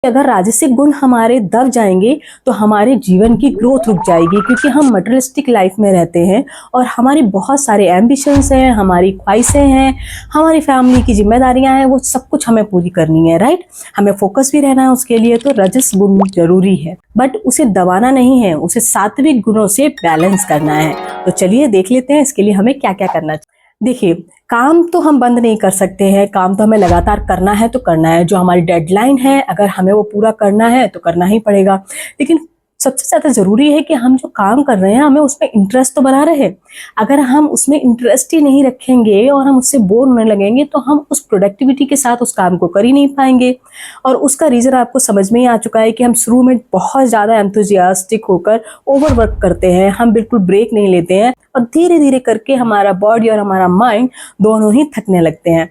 अगर राजसिक गुण हमारे दब जाएंगे तो हमारे जीवन की ग्रोथ रुक जाएगी, क्योंकि हम मटेरियलिस्टिक लाइफ में रहते हैं और हमारी बहुत सारे एम्बिशंस हैं, हमारी ख्वाहिशें हैं, हमारी फैमिली की जिम्मेदारियां हैं, वो सब कुछ हमें पूरी करनी है, राइट। हमें फोकस भी रहना है उसके लिए, तो रजस गुण जरूरी है, बट उसे दबाना नहीं है, उसे सात्विक गुणों से बैलेंस करना है। तो चलिए देख लेते हैं इसके लिए हमें क्या क्या करना चाहिए। देखिए, काम तो हम बंद नहीं कर सकते हैं, काम तो हमें लगातार करना है तो करना है। जो हमारी डेडलाइन है अगर हमें वो पूरा करना है तो करना ही पड़ेगा। लेकिन सबसे ज़्यादा ज़रूरी है कि हम जो काम कर रहे हैं हमें उसमें इंटरेस्ट तो बना रहे। अगर हम उसमें इंटरेस्ट ही नहीं रखेंगे और हम उससे बोर होने लगेंगे तो हम उस प्रोडक्टिविटी के साथ उस काम को कर ही नहीं पाएंगे। और उसका रीज़न आपको समझ में ही आ चुका है कि हम शुरू में बहुत ज़्यादा एंथुजियास्टिक होकर ओवरवर्क करते हैं, हम बिल्कुल ब्रेक नहीं लेते हैं और धीरे धीरे करके हमारा बॉडी और हमारा माइंड दोनों ही थकने लगते हैं।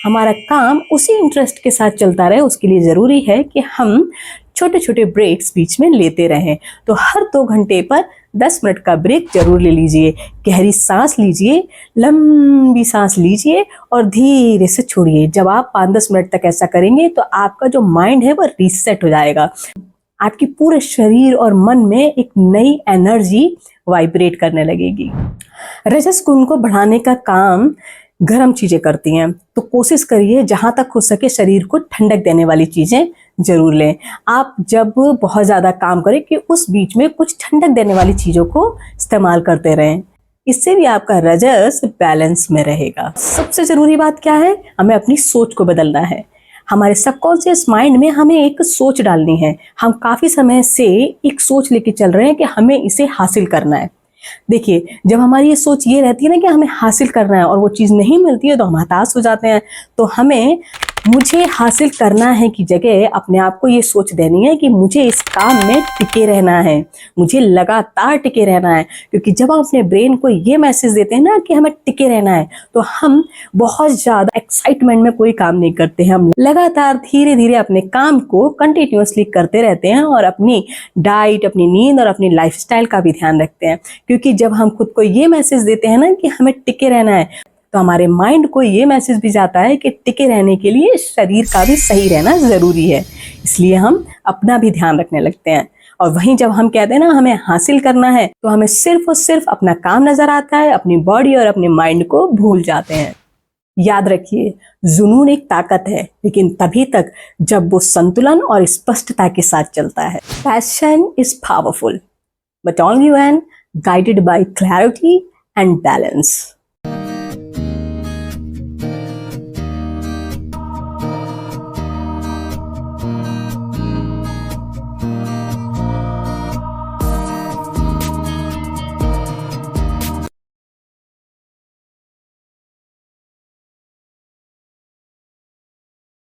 हमारा काम उसी इंटरेस्ट के साथ चलता रहे, उसके लिए ज़रूरी है कि हम छोटे छोटे ब्रेक्स बीच में लेते रहें। तो हर 2 घंटे पर 10 मिनट का ब्रेक जरूर ले लीजिए। गहरी सांस लीजिए, लंबी सांस लीजिए और धीरे से छोड़िए। जब आप 5-10 मिनट तक ऐसा करेंगे तो आपका जो माइंड है वो रीसेट हो जाएगा। आपके पूरे शरीर और मन में एक नई एनर्जी वाइब्रेट करने लगेगी। रजस गुण को बढ़ाने का काम गर्म चीजें करती हैं, तो कोशिश करिए जहां तक हो सके शरीर को ठंडक देने वाली चीजें जरूर लें। आप जब बहुत ज्यादा काम करें कि उस बीच में कुछ ठंडक देने वाली चीजों को इस्तेमाल करते रहें, इससे भी आपका रजस बैलेंस में रहेगा। सबसे जरूरी बात क्या है, हमें अपनी सोच को बदलना है। हमारे सबकॉन्शियस माइंड में हमें एक सोच डालनी है। हम काफी समय से एक सोच लेके चल रहे हैं कि हमें इसे हासिल करना है। देखिए, जब हमारी ये सोच ये रहती है ना कि हमें हासिल करना है और वो चीज़ नहीं मिलती है तो हम हताश हो जाते हैं। तो हमें मुझे हासिल करना है की जगह अपने आप को ये सोच देनी है कि मुझे इस काम में टिके रहना है, मुझे लगातार टिके रहना है। क्योंकि जब हम अपने ब्रेन को ये मैसेज देते हैं ना कि हमें टिके रहना है, तो हम बहुत ज़्यादा एक्साइटमेंट में कोई काम नहीं करते हैं। हम लगातार धीरे धीरे अपने काम को कंटिन्यूअसली करते रहते हैं और अपनी डाइट, अपनी नींद और अपनी लाइफस्टाइल का भी ध्यान रखते हैं। क्योंकि जब हम खुद को ये मैसेज देते हैं ना कि हमें टिके रहना है, तो हमारे माइंड को ये मैसेज भी जाता है कि टिके रहने के लिए शरीर का भी सही रहना जरूरी है। इसलिए हम अपना भी ध्यान रखने लगते हैं। और वहीं जब हम कहते हैं ना हमें हासिल करना है, तो हमें सिर्फ और सिर्फ अपना काम नजर आता है, अपनी बॉडी और अपने माइंड को भूल जाते हैं। याद रखिए, जुनून एक ताकत है, लेकिन तभी तक जब वो संतुलन और स्पष्टता के साथ चलता है। Passion is powerful, but only when guided by clarity and balance.